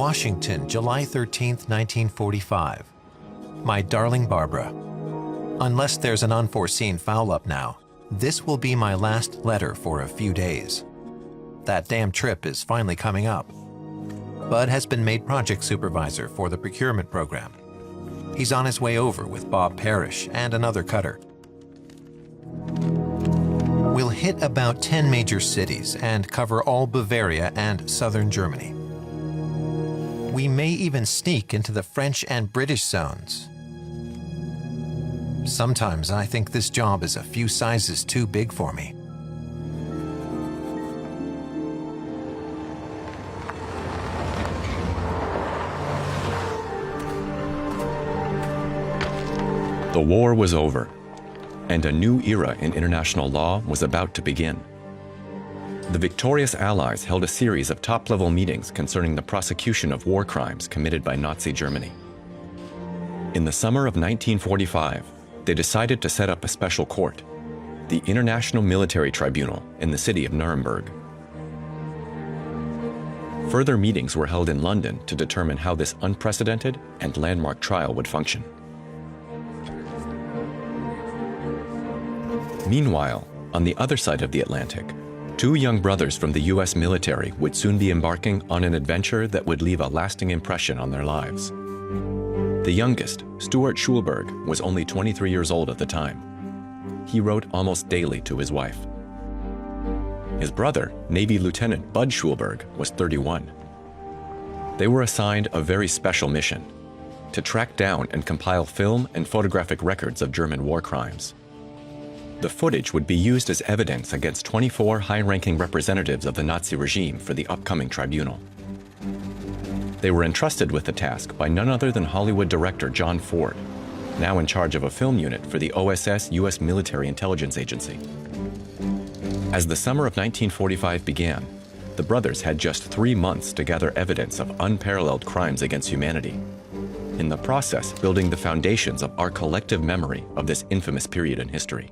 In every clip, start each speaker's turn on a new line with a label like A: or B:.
A: Washington, July 13, 1945. My darling Barbara, unless there's an unforeseen foul-up now, this will be my last letter for a few days. That damn trip is finally coming up. Bud has been made project supervisor for the procurement program. He's on his way over with Bob Parrish and another cutter. We'll hit about 10 major cities and cover all Bavaria and southern Germany. We may even sneak into the French and British zones. Sometimes I think this job is a few sizes too big for me.
B: The war was over, and a new era in international law was about to begin. The victorious Allies held a series of top-level meetings concerning the prosecution of war crimes committed by Nazi Germany. In the summer of 1945, they decided to set up a special court, the International Military Tribunal, in the city of Nuremberg. Further meetings were held in London to determine how this unprecedented and landmark trial would function. Meanwhile, on the other side of the Atlantic, two young brothers from the US military would soon be embarking on an adventure that would leave a lasting impression on their lives. The youngest, Stuart Schulberg, was only 23 years old at the time. He wrote almost daily to his wife. His brother, Navy Lieutenant Bud Schulberg, was 31. They were assigned a very special mission: to track down and compile film and photographic records of German war crimes. The footage would be used as evidence against 24 high-ranking representatives of the Nazi regime for the upcoming tribunal. They were entrusted with the task by none other than Hollywood director John Ford, now in charge of a film unit for the OSS U.S. Military Intelligence Agency. As the summer of 1945 began, the brothers had just 3 months to gather evidence of unparalleled crimes against humanity, in the process building the foundations of our collective memory of this infamous period in history.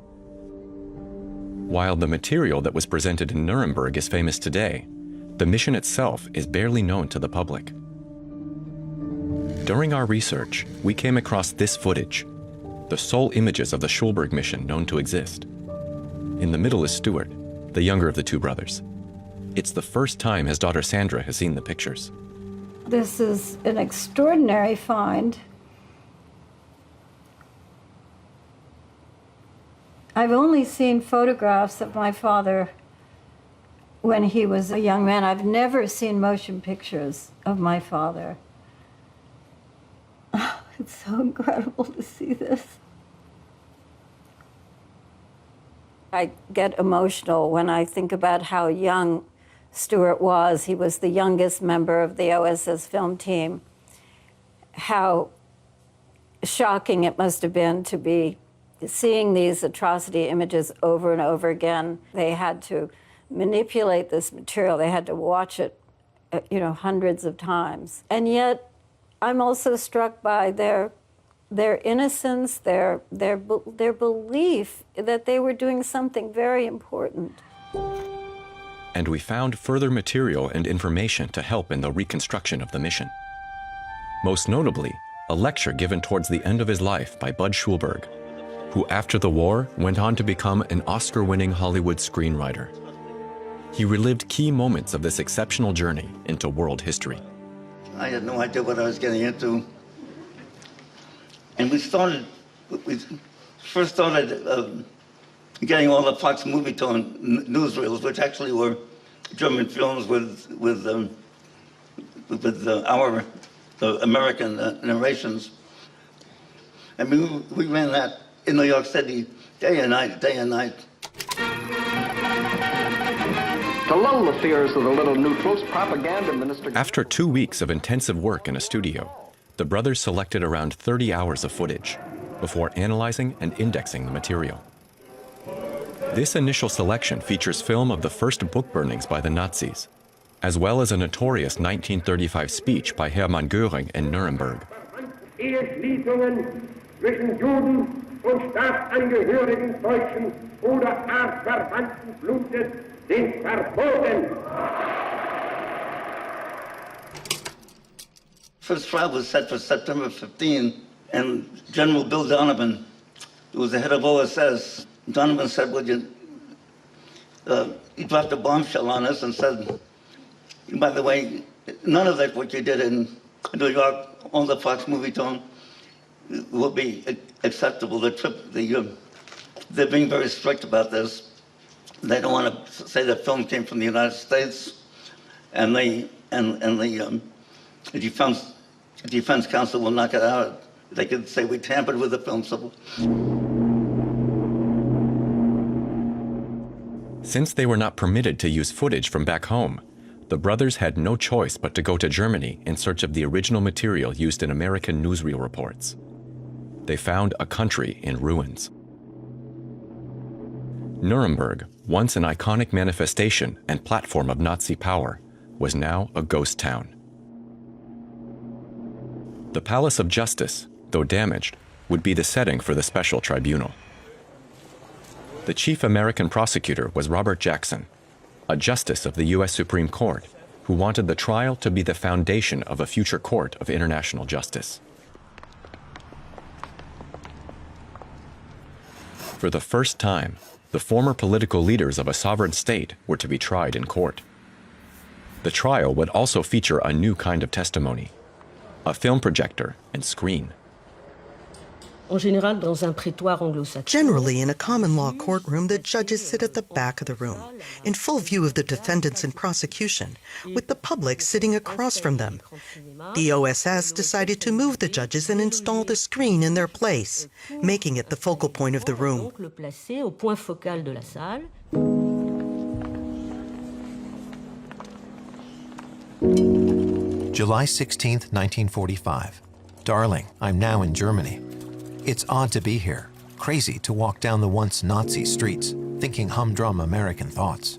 B: While the material that was presented in Nuremberg is famous today, the mission itself is barely known to the public. During our research, we came across this footage, the sole images of the Schulberg mission known to exist. In the middle is Stuart, the younger of the two brothers. It's the first time his daughter Sandra has seen the pictures.
C: This is an extraordinary find. I've only seen photographs of my father when he was a young man. I've never seen motion pictures of my father. Oh, it's so incredible to see this. I get emotional when I think about how young Stuart was. He was the youngest member of the OSS film team. How shocking it must have been to be seeing these atrocity images over and over again. They had to manipulate this material. They had to watch it, hundreds of times. And yet, I'm also struck by their innocence, their belief that they were doing something very important.
B: And we found further material and information to help in the reconstruction of the mission. Most notably, a lecture given towards the end of his life by Bud Schulberg, who after the war went on to become an Oscar-winning Hollywood screenwriter. He relived key moments of this exceptional journey into world history.
D: I had no idea what I was getting into. And we first started getting all the Fox Movietone newsreels, which actually were German films with our American narrations. I mean, we ran that in New York City, day and night, day and night.
E: To lull the fears of the little neutrals, propaganda minister...
B: After 2 weeks of intensive work in a studio, the brothers selected around 30 hours of footage before analyzing and indexing the material. This initial selection features film of the first book burnings by the Nazis, as well as a notorious 1935 speech by Hermann Göring in Nuremberg.
F: Zwischen Juden und Staatsangehörigen deutschen oder artverwandten Blutes sind verboten.
D: first trial was set for September 15, and General Bill Donovan, who was the head of OSS, Donovan said, "Would you?" He dropped a bombshell on us and said, "By the way, none of that what you did in New York on the Fox movie tone will be acceptable. They're being very strict about this. They don't want to say the film came from the United States, and the defense counsel will knock it out. They could say we tampered with the film." So.
B: Since they were not permitted to use footage from back home, the brothers had no choice but to go to Germany in search of the original material used in American newsreel reports. They found a country in ruins. Nuremberg, once an iconic manifestation and platform of Nazi power, was now a ghost town. The Palace of Justice, though damaged, would be the setting for the special tribunal. The chief American prosecutor was Robert Jackson, a justice of the U.S. Supreme Court, who wanted the trial to be the foundation of a future court of international justice. For the first time, the former political leaders of a sovereign state were to be tried in court. The trial would also feature a new kind of testimony, a film projector and screen.
G: Generally, in a common law courtroom, the judges sit at the back of the room, in full view of the defendants and prosecution, with the public sitting across from them. The OSS decided to move the judges and install the screen in their place, making it the focal point of the room.
A: July 16th, 1945. Darling, I'm now in Germany. It's odd to be here, crazy to walk down the once Nazi streets, thinking humdrum American thoughts.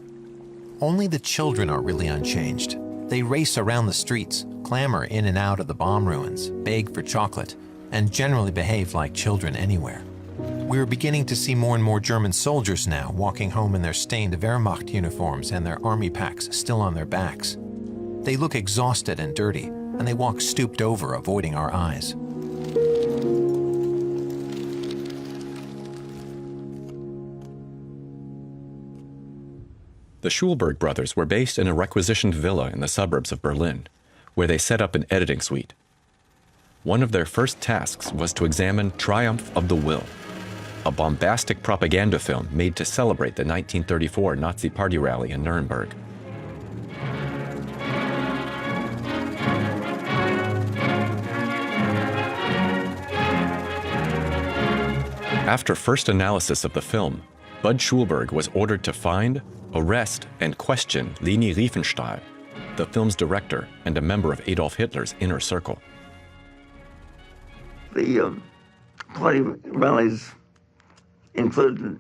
A: Only the children are really unchanged. They race around the streets, clamber in and out of the bomb ruins, beg for chocolate, and generally behave like children anywhere. We're beginning to see more and more German soldiers now walking home in their stained Wehrmacht uniforms and their army packs still on their backs. They look exhausted and dirty, and they walk stooped over, avoiding our eyes.
B: The Schulberg brothers were based in a requisitioned villa in the suburbs of Berlin, where they set up an editing suite. One of their first tasks was to examine Triumph of the Will, a bombastic propaganda film made to celebrate the 1934 Nazi Party rally in Nuremberg. After first analysis of the film, Bud Schulberg was ordered to find, arrest, and question Leni Riefenstahl, the film's director and a member of Adolf Hitler's inner circle.
D: The party rallies included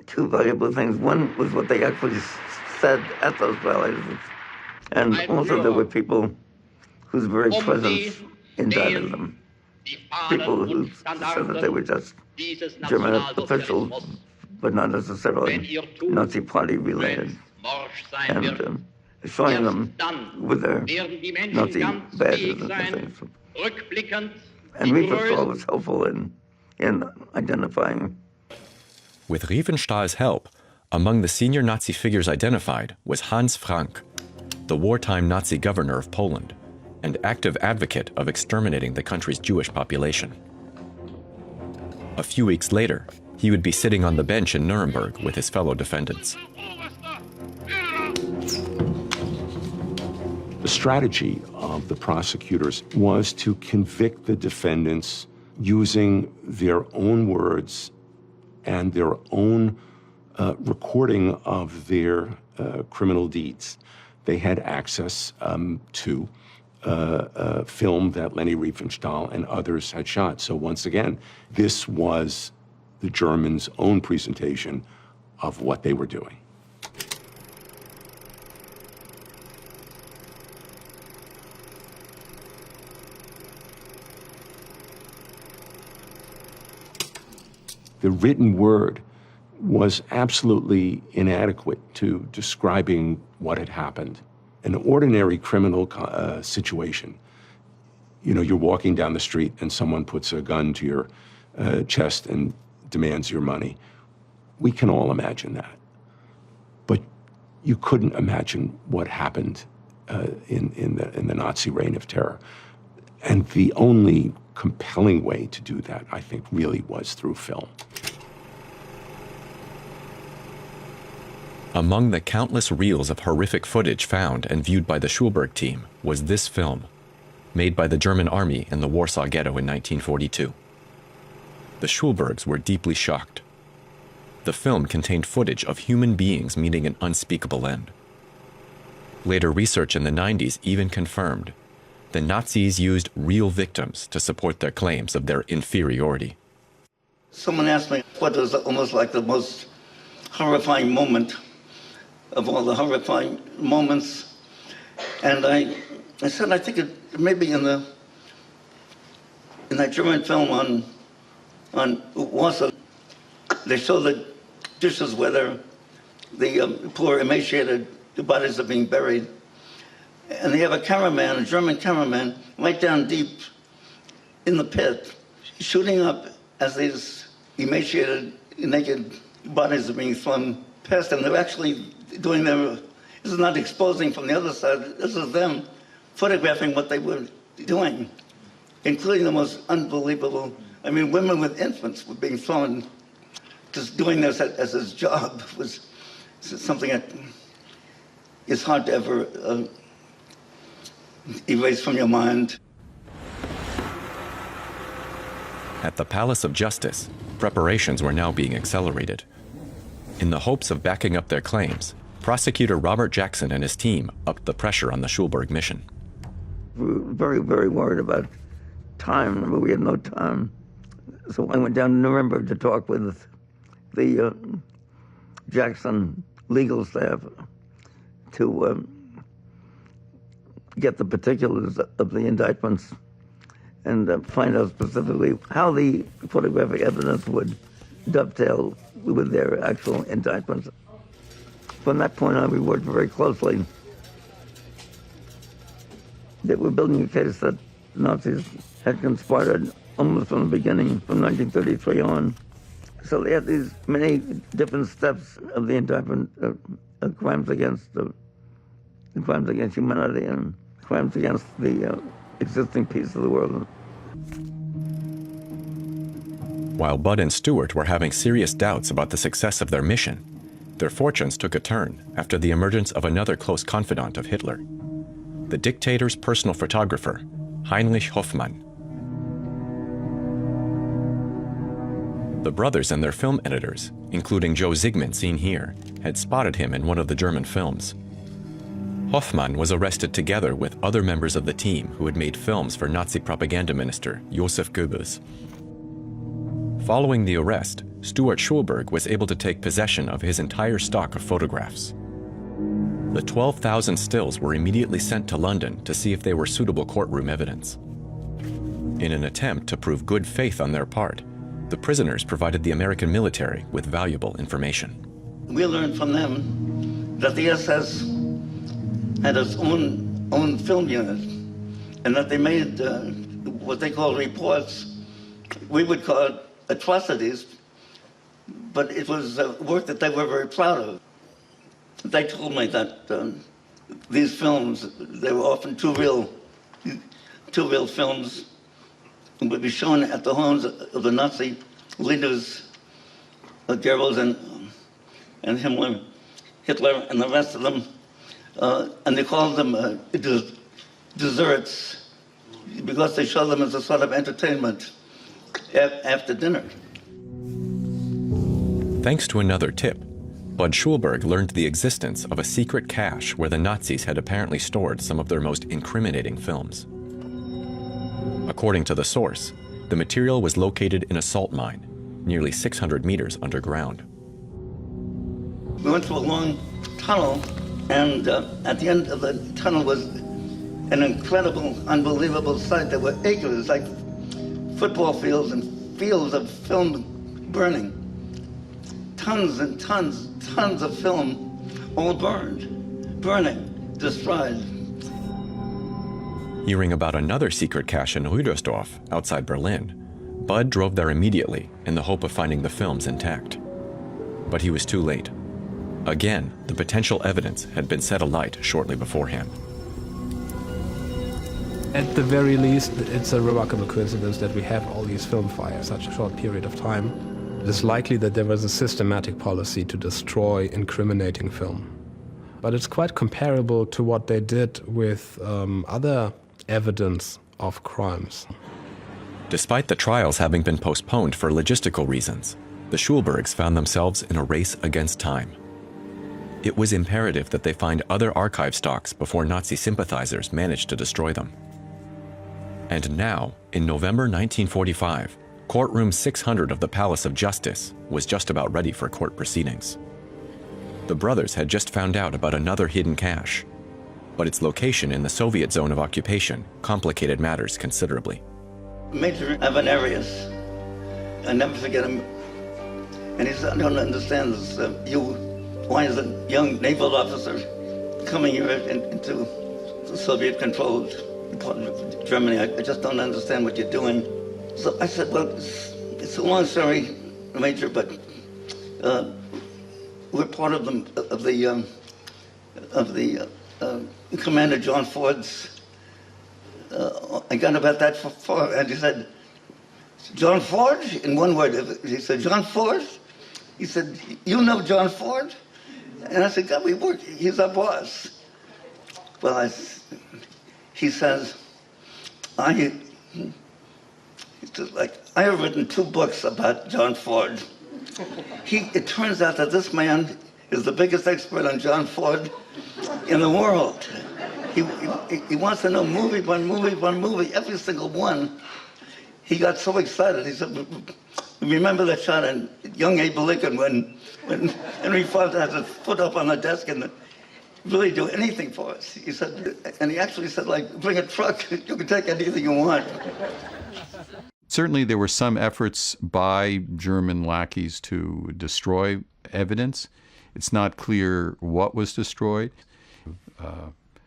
D: two valuable things. One was what they actually said at those rallies, and also there were people whose very presence indicted them. People who said that they were just German officials, but not necessarily Nazi party related, and showing them with their Nazi badges and things. And Riefenstahl was helpful in identifying.
B: With Riefenstahl's help, among the senior Nazi figures identified was Hans Frank, the wartime Nazi governor of Poland, and active advocate of exterminating the country's Jewish population. A few weeks later, he would be sitting on the bench in Nuremberg with his fellow defendants.
H: The strategy of the prosecutors was to convict the defendants using their own words and their own recording of their criminal deeds. They had access to film that Leni Riefenstahl and others had shot. So once again, this was the Germans' own presentation of what they were doing. The written word was absolutely inadequate to describing what had happened. an ordinary criminal situation. You know, you're walking down the street and someone puts a gun to your chest and demands your money. We can all imagine that. But you couldn't imagine what happened in the Nazi reign of terror. And the only compelling way to do that, I think, really was through film.
B: Among the countless reels of horrific footage found and viewed by the Schulberg team was this film, made by the German army in the Warsaw Ghetto in 1942. The Schulbergs were deeply shocked. The film contained footage of human beings meeting an unspeakable end. Later research in the 90s even confirmed the Nazis used real victims to support their claims of their inferiority.
D: Someone asked me what was almost like the most horrifying moment of all the horrifying moments. And I said, I think it may be in that German film on Warsaw. They show the dishes where the poor emaciated bodies are being buried. And they have a cameraman, a German cameraman, right down deep in the pit, shooting up as these emaciated, naked bodies are being thrown past, and they're actually doing this is not exposing from the other side, this is them photographing what they were doing, including the most unbelievable, I mean, women with infants were being thrown, just doing this as his job was something that is hard to ever erase from your mind.
B: At the Palace of Justice, preparations were now being accelerated. In the hopes of backing up their claims, prosecutor Robert Jackson and his team upped the pressure on the Schulberg mission.
D: We were very, very worried about time. I mean, we had no time. So I went down to Nuremberg to talk with the Jackson legal staff to get the particulars of the indictments and find out specifically how the photographic evidence would dovetail with their actual indictments. From that point on, we worked very closely. They were building a case that Nazis had conspired almost from the beginning, from 1933 on. So they had these many different steps of the indictment, crimes against humanity and crimes against the existing peace of the world.
B: While Budd and Stewart were having serious doubts about the success of their mission, their fortunes took a turn after the emergence of another close confidant of Hitler, the dictator's personal photographer, Heinrich Hoffmann. The brothers and their film editors, including Joe Zygmunt seen here, had spotted him in one of the German films. Hoffmann was arrested together with other members of the team who had made films for Nazi propaganda minister Joseph Goebbels. Following the arrest, Stuart Schulberg was able to take possession of his entire stock of photographs. The 12,000 stills were immediately sent to London to see if they were suitable courtroom evidence. In an attempt to prove good faith on their part, the prisoners provided the American military with valuable information.
D: We learned from them that the SS had its own film unit, and that they made what they call reports. We would call it atrocities, but it was work that they were very proud of. They told me that these films, they were often two real films, and would be shown at the homes of the Nazi leaders, Goebbels and Himmler, Hitler, and the rest of them. And they called them desserts because they showed them as a sort of entertainment after dinner.
B: Thanks to another tip, Bud Schulberg learned the existence of a secret cache where the Nazis had apparently stored some of their most incriminating films. According to the source, the material was located in a salt mine, nearly 600 meters underground.
D: We went through a long tunnel, and at the end of the tunnel was an incredible, unbelievable sight. There were acres, like football fields and fields of film burning. Tons and tons of film, all burning. destroyed.
B: Hearing about another secret cache in Rüdersdorf, outside Berlin, Bud drove there immediately in the hope of finding the films intact. But he was too late. Again, the potential evidence had been set alight shortly beforehand.
I: At the very least, it's a remarkable coincidence that we have all these film files in such a short period of time. It is likely that there was a systematic policy to destroy incriminating film. But it's quite comparable to what they did with other evidence of crimes.
B: Despite the trials having been postponed for logistical reasons, the Schulbergs found themselves in a race against time. It was imperative that they find other archive stocks before Nazi sympathizers managed to destroy them. And now, in November 1945, courtroom 600 of the Palace of Justice was just about ready for court proceedings. The brothers had just found out about another hidden cache, but its location in the Soviet zone of occupation complicated matters considerably.
D: Major Avenarius, I never forget him, and he said, I don't understand this. Why is a young naval officer coming here into the Soviet-controlled part of Germany? I just don't understand what you're doing. So I said, well, it's a long story, Major, but we're part of the Commander John Ford's. I got about that far, and he said, John Ford? In one word, he said, John Ford? He said, you know John Ford? And I said, God, we work, he's our boss. Well, he says, I have written 2 books about John Ford. It turns out that this man is the biggest expert on John Ford in the world. He wants to know movie by movie, every single one. He got so excited. He said, remember that shot in Young Abe Lincoln when Henry Fonda had his foot up on the desk and really do anything for us. He said, and he actually said, like, bring a truck, you can take anything you want.
J: Certainly there were some efforts by German lackeys to destroy evidence. It's not clear what was destroyed.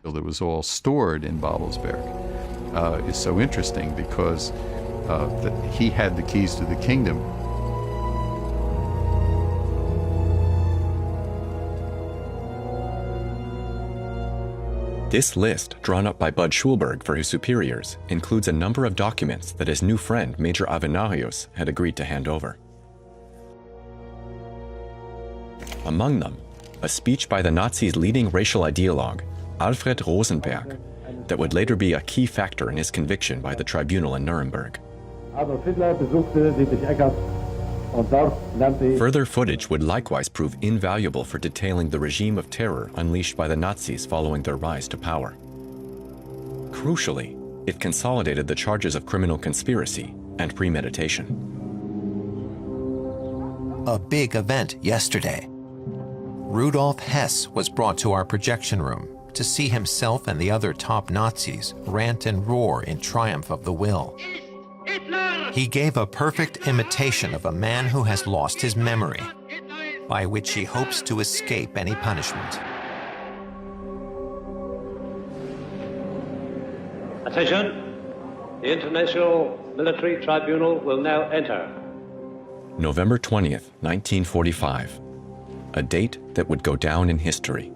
J: That was all stored in Babelsberg is so interesting because he had the keys to the kingdom.
B: This list, drawn up by Bud Schulberg for his superiors, includes a number of documents that his new friend, Major Avenarius, had agreed to hand over. Among them, a speech by the Nazis' leading racial ideologue, Alfred Rosenberg, that would later be a key factor in his conviction by the tribunal in Nuremberg. Further footage would likewise prove invaluable for detailing the regime of terror unleashed by the Nazis following their rise to power. Crucially, it consolidated the charges of criminal conspiracy and premeditation.
A: A big event yesterday. Rudolf Hess was brought to our projection room to see himself and the other top Nazis rant and roar in triumph of the will. He gave a perfect imitation of a man who has lost his memory, by which he hopes to escape any punishment.
K: Attention! The International Military Tribunal will now enter.
B: November 20th, 1945. A date that would go down in history.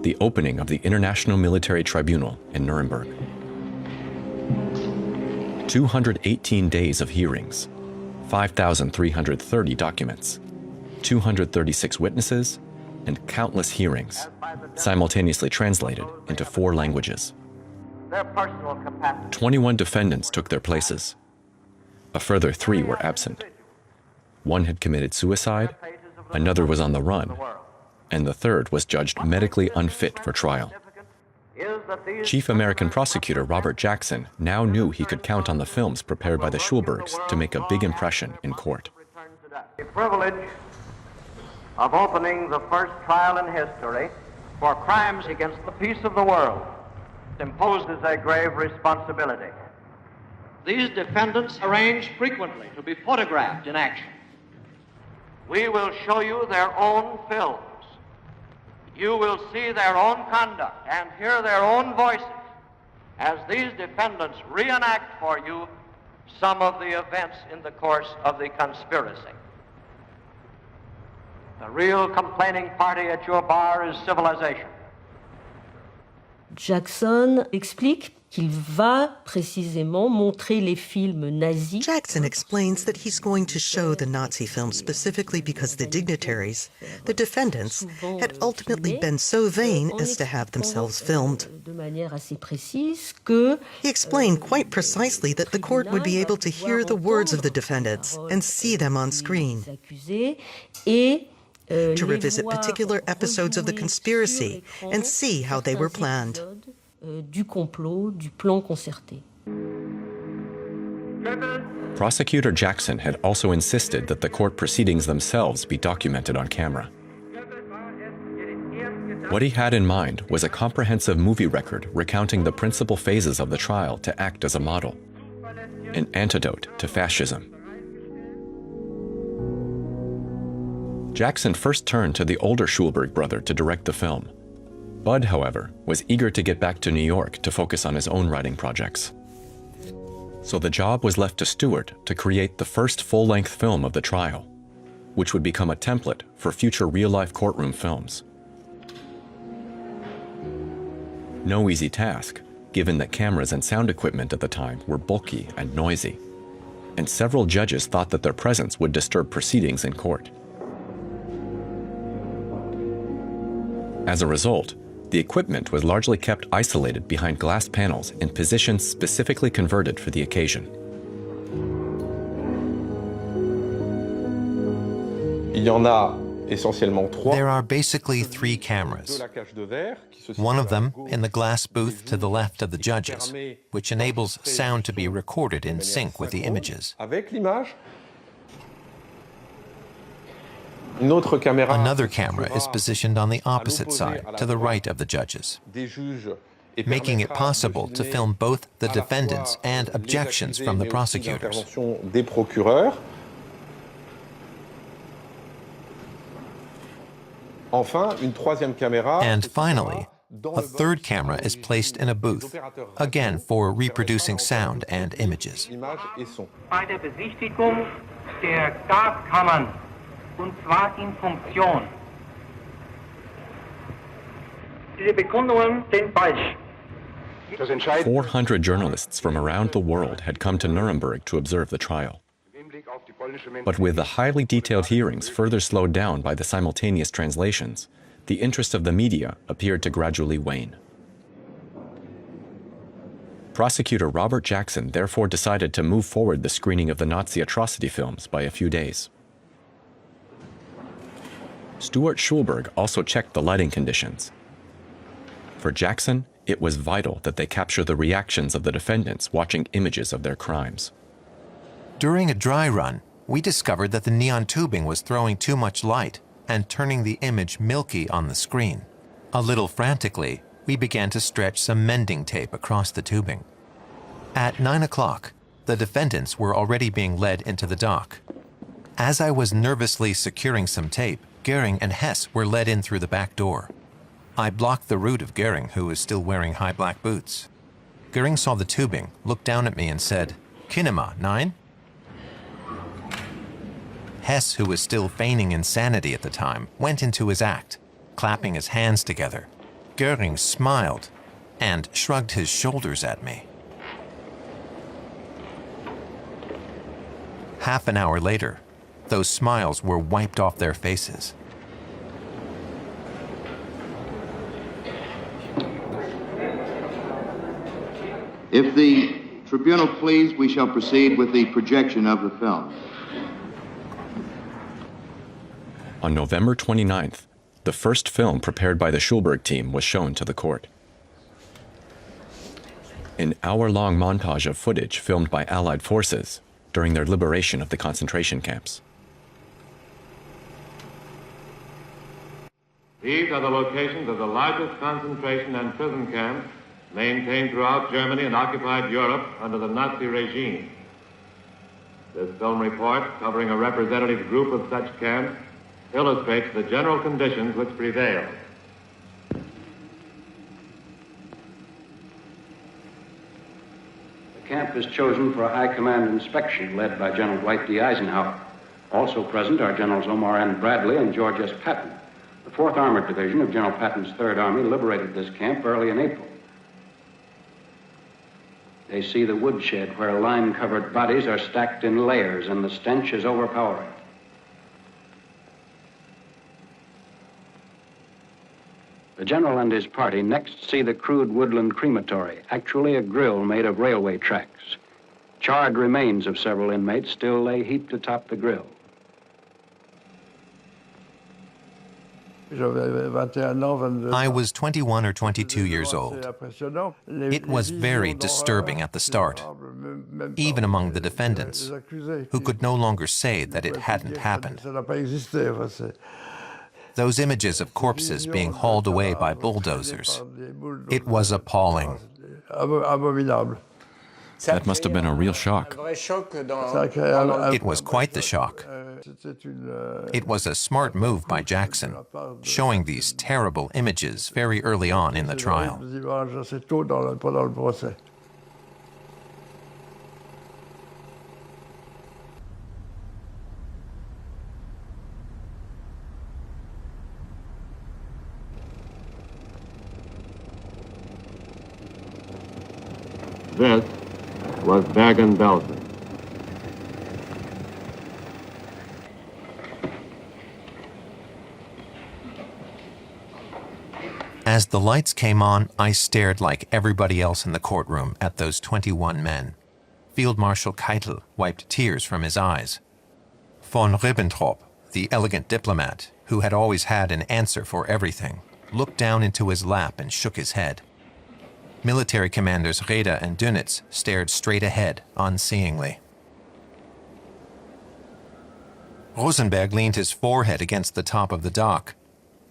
B: The opening of the International Military Tribunal in Nuremberg. 218 days of hearings, 5,330 documents, 236 witnesses, and countless hearings, simultaneously translated into 4 languages. 21 defendants took their places. A further 3 were absent. 1 had committed suicide, another was on the run, and the 3rd was judged medically unfit for trial. Chief American Prosecutor Robert Jackson now knew he could count on the films prepared by the Schulbergs to make a big impression in court.
E: The privilege of opening the first trial in history for crimes against the peace of the world imposes a grave responsibility.
K: These defendants arrange frequently to be photographed in action.
E: We will show you their own films you will see their own conduct and hear their own voices as these defendants reenact for you some of the events in the course of the conspiracy. The real complaining party at your bar is civilization.
L: Jackson explique qu'il va précisément montrer les films nazis.
G: Jackson explains that he's going to show the Nazi films specifically because the dignitaries, the defendants, had ultimately been so vain as to have themselves filmed.
L: De manière assez précise que
G: He explained quite precisely that the court would be able to hear the words of the defendants and see them on screen. To revisit particular episodes of the conspiracy and see how they were planned.
L: Du complot, du plan concerté.
B: Prosecutor Jackson had also insisted that the court proceedings themselves be documented on camera. What he had in mind was a comprehensive movie record recounting the principal phases of the trial to act as a model, an antidote to fascism. Jackson first turned to the older Schulberg brother to direct the film. Bud, however, was eager to get back to New York to focus on his own writing projects. So the job was left to Stewart to create the first full-length film of the trial, which would become a template for future real-life courtroom films. No easy task, given that cameras and sound equipment at the time were bulky and noisy, and several judges thought that their presence would disturb proceedings in court. As a result, the equipment was largely kept isolated behind glass panels in positions specifically converted for the occasion.
A: There are basically 3 cameras. One of them in the glass booth to the left of the judges, which enables sound to be recorded in sync with the images. Another camera is positioned on the opposite side, to the right of the judges, making it possible to film both the defendants and objections from the prosecutors. And finally, a third camera is placed in a booth, again for reproducing sound and images.
F: Bei der Besichtigung der Gaskammern, und zwar in Funktion. Diese Bekundungen sind falsch.
B: 400 journalists from around the world had come to Nuremberg to observe the trial. But with the highly detailed hearings further slowed down by the simultaneous translations, the interest of the media appeared to gradually wane. Prosecutor Robert Jackson therefore decided to move forward the screening of the Nazi atrocity films by a few days. Stuart Schulberg also checked the lighting conditions. For Jackson, it was vital that they capture the reactions of the defendants watching images of their crimes.
A: During a dry run, we discovered that the neon tubing was throwing too much light and turning the image milky on the screen. A little frantically, we began to stretch some mending tape across the tubing. At 9 o'clock, the defendants were already being led into the dock. As I was nervously securing some tape, Goering and Hess were led in through the back door. I blocked the route of Goering, who was still wearing high black boots. Goering saw the tubing, looked down at me and said, "Kinema, 9?" Hess, who was still feigning insanity at the time, went into his act, clapping his hands together. Goering smiled and shrugged his shoulders at me. Half an hour later, those smiles were wiped off their faces.
M: If the tribunal please, we shall proceed with the projection of the film.
B: On November 29th, the first film prepared by the Schulberg team was shown to the court. An hour-long montage of footage filmed by Allied forces during their liberation of the concentration camps.
N: These are the locations of the largest concentration and prison camps maintained throughout Germany and occupied Europe under the Nazi regime. This film report, covering a representative group of such camps, illustrates the general conditions which prevailed.
O: camp is chosen for a high command inspection led by General Dwight D. Eisenhower. Also present are Generals Omar N. Bradley and George S. Patton. The 4th Armored Division of General Patton's 3rd Army liberated this camp early in April. They see the woodshed where lime-covered bodies are stacked in layers, and the stench is overpowering. The general and his party next see the crude woodland crematory, actually a grill made of railway tracks. Charred remains of several inmates still lay heaped atop the grill.
A: I was 21 or 22 years old. It was very disturbing at the start, even among the defendants, who could no longer say that it hadn't happened. Those images of corpses being hauled away by bulldozers, it was appalling.
B: That must have been a real shock.
A: It was quite the shock. It was a smart move by Jackson, showing these terrible images very early on in the trial.
N: This was Bergen-Belsen.
A: As the lights came on, I stared like everybody else in the courtroom at those 21 men. Field Marshal Keitel wiped tears from his eyes. Von Ribbentrop, the elegant diplomat, who had always had an answer for everything, looked down into his lap and shook his head. Military commanders Reda and Dönitz stared straight ahead, unseeingly. Rosenberg leaned his forehead against the top of the dock.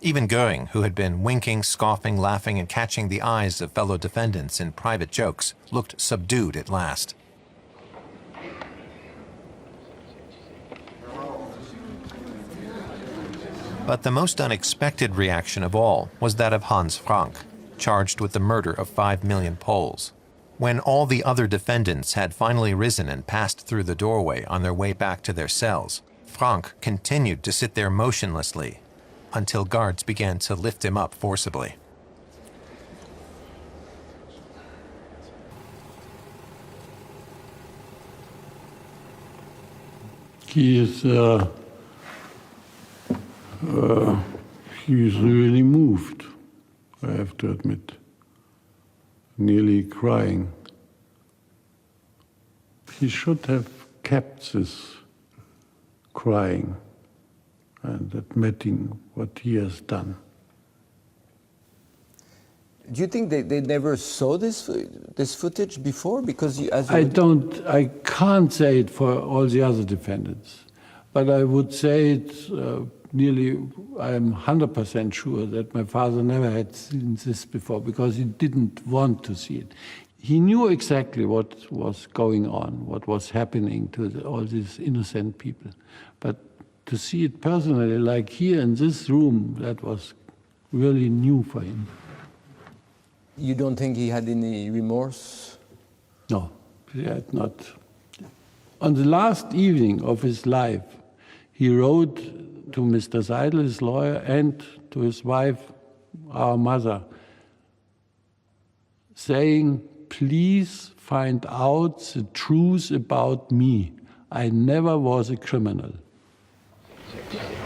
A: Even Goering, who had been winking, scoffing, laughing, and catching the eyes of fellow defendants in private jokes, looked subdued at last. But the most unexpected reaction of all was that of Hans Frank, charged with the murder of 5 million Poles. When all the other defendants had finally risen and passed through the doorway on their way back to their cells, Frank continued to sit there motionlessly until guards began to lift him up forcibly.
P: He's really moved, I have to admit, nearly crying. He should have kept this crying and admitting what he has done.
Q: Do you think they never saw this footage before? Because
P: I can't say it for all the other defendants, but I would say it's I'm 100% sure that my father never had seen this before because he didn't want to see it. He knew exactly what was going on, what was happening to all these innocent people. But to see it personally, like here in this room, that was really new for him.
Q: You don't think he had any remorse?
P: No, he had not. On the last evening of his life, he wrote to Mr. Seidel, his lawyer, and to his wife, our mother, saying, please find out the truth about me. I never was a criminal.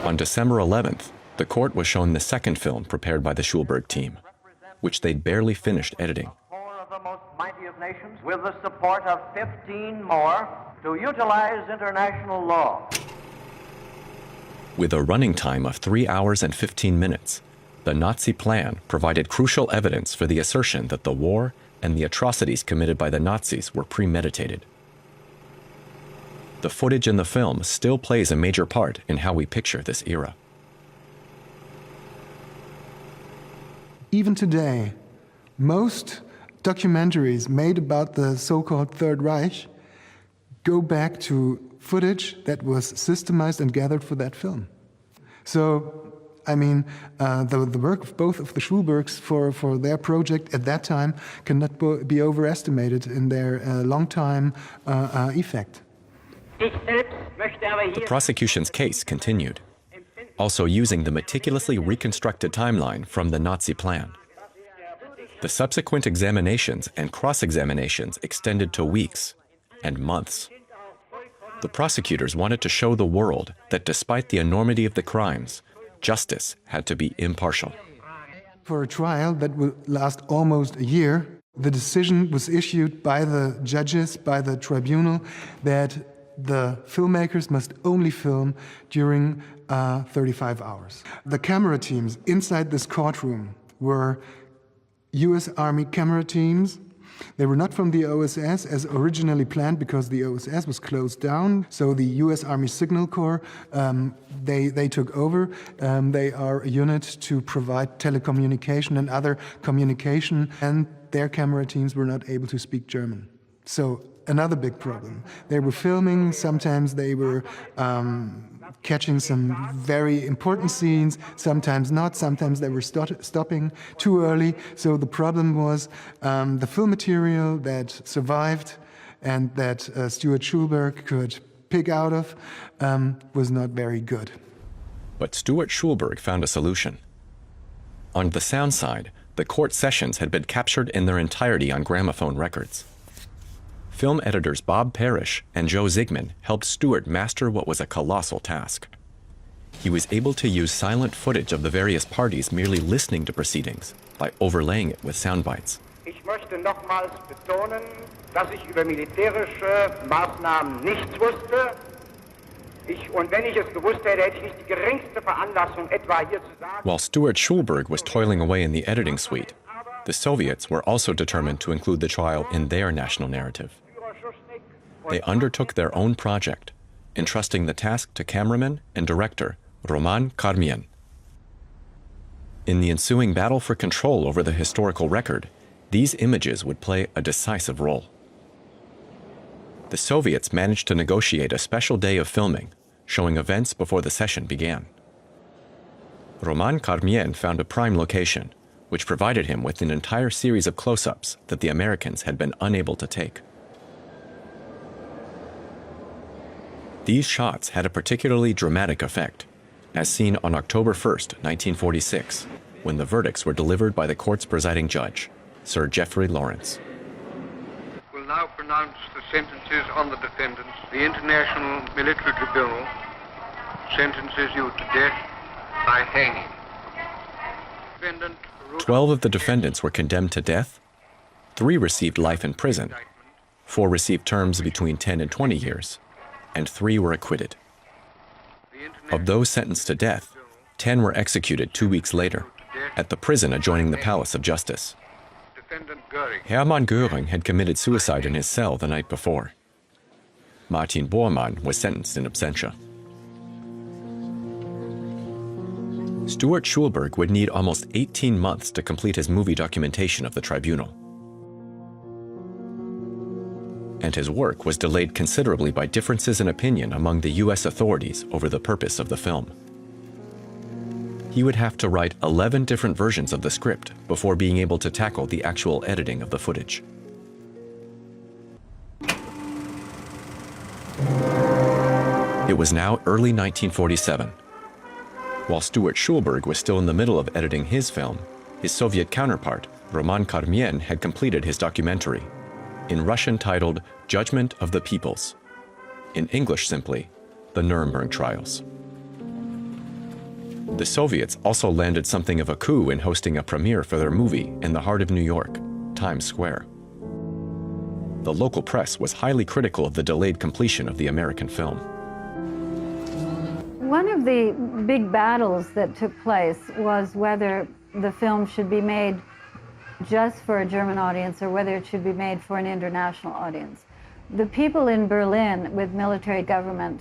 B: On December 11th, the court was shown the second film prepared by the Schulberg team, which they'd barely finished editing.
E: Four of the most mighty of nations, with the support of 15 more, to utilize international law.
B: With a running time of 3 hours and 15 minutes, the Nazi plan provided crucial evidence for the assertion that the war and the atrocities committed by the Nazis were premeditated. The footage in the film still plays a major part in how we picture this era.
R: Even today, most documentaries made about the so-called Third Reich go back to footage that was systemized and gathered for that film. So I mean, the work of both of the Schulbergs for their project at that time cannot be overestimated in their long-time effect.
B: The prosecution's case continued, also using the meticulously reconstructed timeline from the Nazi plan. The subsequent examinations and cross-examinations extended to weeks and months. The prosecutors wanted to show the world that despite the enormity of the crimes, justice had to be impartial.
R: For a trial that will last almost a year, the decision was issued by the judges, by the tribunal, that the filmmakers must only film during 35 hours. The camera teams inside this courtroom were US Army camera teams. They were not from the OSS as originally planned because the OSS was closed down. So the US Army Signal Corps, they took over. They are a unit to provide telecommunication and other communication, and their camera teams were not able to speak German. So another big problem. They were filming, sometimes they were catching some very important scenes, sometimes not, sometimes they were stopping too early. So the problem was the film material that survived and that Stuart Schulberg could pick out of was not very good.
B: But Stuart Schulberg found a solution. On the sound side, the court sessions had been captured in their entirety on gramophone records. Film editors Bob Parrish and Joe Zigman helped Stuart master what was a colossal task. He was able to use silent footage of the various parties merely listening to proceedings by overlaying it with sound bites.
F: Ich möchte nochmals betonen, dass ich über militärische Maßnahmen nichts wusste. Und wenn ich es gewusst hätte, hätte ich nicht die geringste Veranlassung etwa hier zu sagen.
B: While Stuart Schulberg was toiling away in the editing suite, the Soviets were also determined to include the trial in their national narrative. They undertook their own project, entrusting the task to cameraman and director Roman Karmien. In the ensuing battle for control over the historical record, these images would play a decisive role. The Soviets managed to negotiate a special day of filming, showing events before the session began. Roman Karmien found a prime location, which provided him with an entire series of close-ups that the Americans had been unable to take. These shots had a particularly dramatic effect, as seen on October 1st, 1946, when the verdicts were delivered by the court's presiding judge, Sir Geoffrey Lawrence.
S: Will now pronounce the sentences on the defendants. The International Military Tribunal sentences you to death by hanging.
B: 12 of the defendants were condemned to death, 3 received life in prison, 4 received terms between 10 and 20 years, and 3 were acquitted. Of those sentenced to death, 10 were executed 2 weeks later at the prison adjoining the Palace of Justice. Hermann Göring had committed suicide in his cell the night before. Martin Bormann was sentenced in absentia. Stuart Schulberg would need almost 18 months to complete his movie documentation of the tribunal. And his work was delayed considerably by differences in opinion among the US authorities over the purpose of the film. He would have to write 11 different versions of the script before being able to tackle the actual editing of the footage. It was now early 1947. While Stuart Schulberg was still in the middle of editing his film, his Soviet counterpart, Roman Karmien, had completed his documentary, in Russian titled Judgment of the Peoples, in English simply, The Nuremberg Trials. The Soviets also landed something of a coup in hosting a premiere for their movie in the heart of New York, Times Square. The local press was highly critical of the delayed completion of the American film.
C: One of the big battles that took place was whether the film should be made just for a German audience or whether it should be made for an international audience. The people in Berlin with military government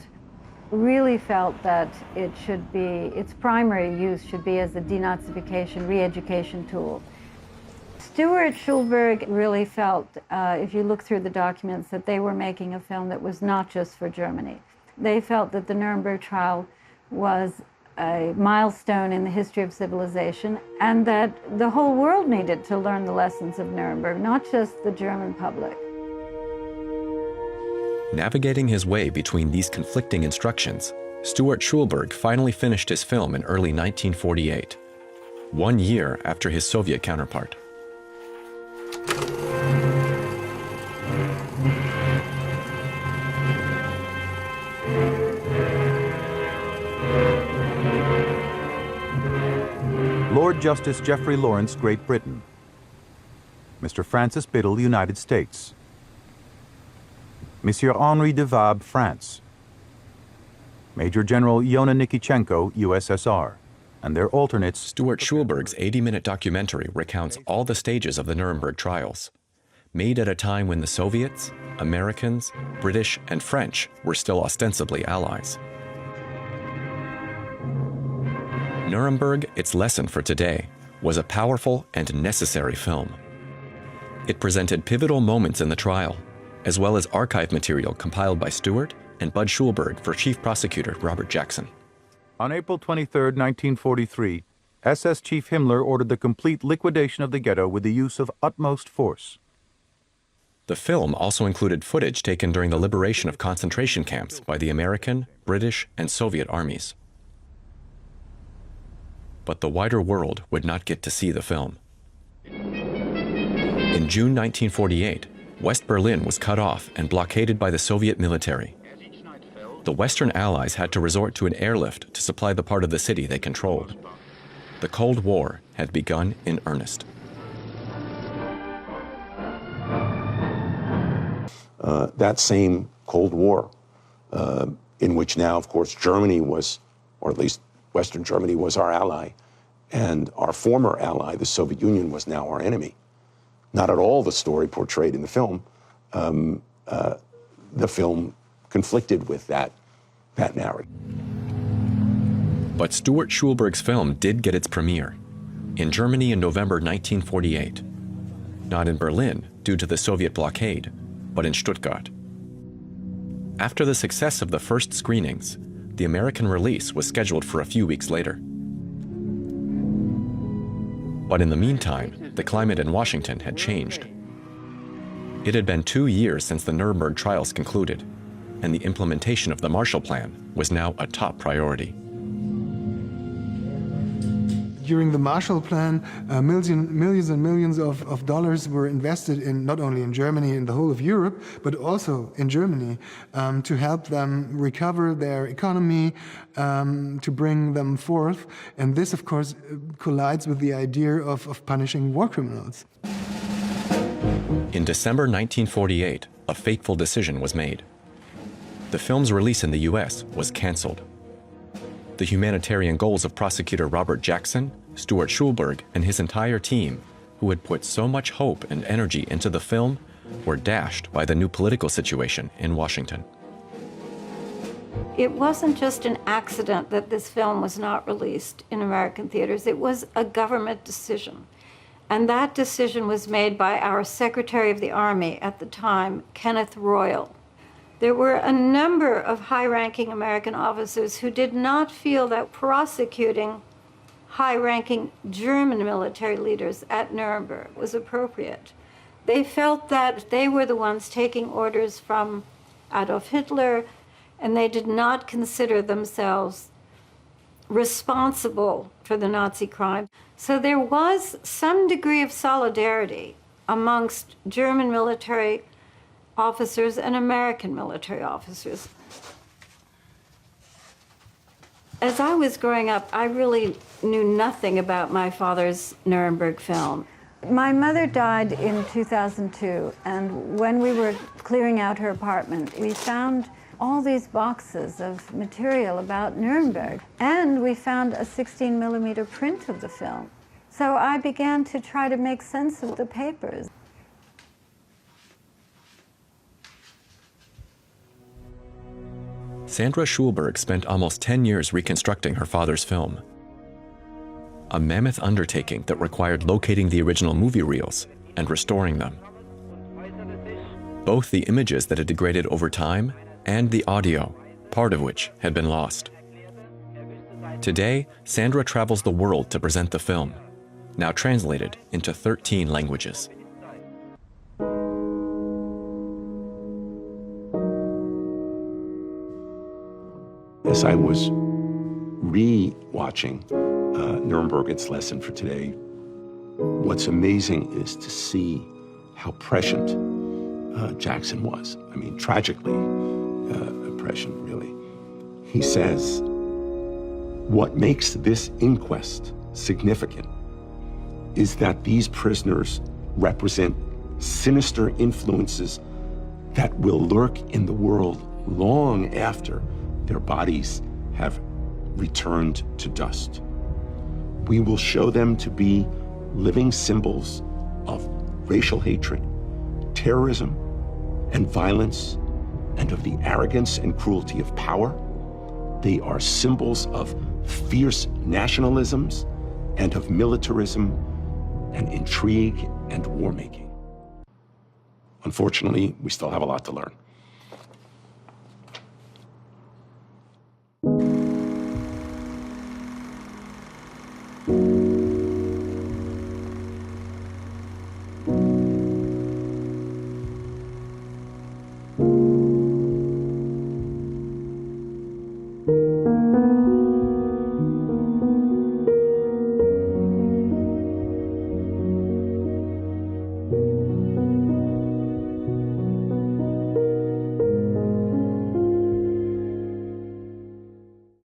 C: really felt that it should be, its primary use should be as a denazification, re-education tool. Stuart Schulberg really felt, if you look through the documents, that they were making a film that was not just for Germany. They felt that the Nuremberg trial was a milestone in the history of civilization, and that the whole world needed to learn the lessons of Nuremberg, not just the German public.
B: Navigating his way between these conflicting instructions, Stuart Schulberg finally finished his film in early 1948, 1 year after his Soviet counterpart.
T: Lord Justice Geoffrey Lawrence, Great Britain. Mr. Francis Biddle, United States. Monsieur Henri de Vabre, France. Major General Yona Nikitchenko, USSR, and their alternates.
B: Stuart Schulberg's 80-minute documentary recounts all the stages of the Nuremberg trials, made at a time when the Soviets, Americans, British, and French were still ostensibly allies. Nuremberg, its lesson for today, was a powerful and necessary film. It presented pivotal moments in the trial, as well as archive material compiled by Stuart and Bud Schulberg for Chief Prosecutor Robert Jackson.
T: On April 23, 1943, SS Chief Himmler ordered the complete liquidation of the ghetto with the use of utmost force.
B: The film also included footage taken during the liberation of concentration camps by the American, British, and Soviet armies. But the wider world would not get to see the film. In June 1948, West Berlin was cut off and blockaded by the Soviet military. The Western Allies had to resort to an airlift to supply the part of the city they controlled. The Cold War had begun in earnest.
H: That same Cold War, in which now, of course, Germany was, or at least Western Germany was our ally, and our former ally, the Soviet Union, was now our enemy. Not at all the story portrayed in the film. The film conflicted with that narrative.
B: But Stuart Schulberg's film did get its premiere in Germany in November 1948. Not in Berlin due to the Soviet blockade, but in Stuttgart. After the success of the first screenings, the American release was scheduled for a few weeks later. But in the meantime, the climate in Washington had changed. It had been 2 years since the Nuremberg trials concluded, and the implementation of the Marshall Plan was now a top priority.
R: During the Marshall Plan, millions and millions of dollars were invested in not only in Germany and the whole of Europe, but also in Germany to help them recover their economy, to bring them forth. And this, of course, collides with the idea of punishing war criminals.
B: In December 1948, a fateful decision was made. The film's release in the US was canceled. The humanitarian goals of prosecutor Robert Jackson, Stuart Schulberg, and his entire team, who had put so much hope and energy into the film, were dashed by the new political situation in Washington.
C: It wasn't just an accident that this film was not released in American theaters. It was a government decision. And that decision was made by our Secretary of the Army at the time, Kenneth Royal. There were a number of high-ranking American officers who did not feel that prosecuting high-ranking German military leaders at Nuremberg was appropriate. They felt that they were the ones taking orders from Adolf Hitler, and they did not consider themselves responsible for the Nazi crime. So there was some degree of solidarity amongst German military officers and American military officers. As I was growing up, I really knew nothing about my father's Nuremberg film. My mother died in 2002, and when we were clearing out her apartment, we found all these boxes of material about Nuremberg, and we found a 16-millimeter print of the film. So I began to try to make sense of the papers.
B: Sandra Schulberg spent almost 10 years reconstructing her father's film. A mammoth undertaking that required locating the original movie reels and restoring them. Both the images that had degraded over time and the audio, part of which had been lost. Today, Sandra travels the world to present the film, now translated into 13 languages.
H: As I was re-watching Nuremberg, its lesson for today, what's amazing is to see how prescient Jackson was. I mean, tragically prescient, really. He says, what makes this inquest significant is that these prisoners represent sinister influences that will lurk in the world long after their bodies have returned to dust. We will show them to be living symbols of racial hatred, terrorism, and violence, and of the arrogance and cruelty of power. They are symbols of fierce nationalisms and of militarism and intrigue and war-making. Unfortunately, we still have a lot to learn.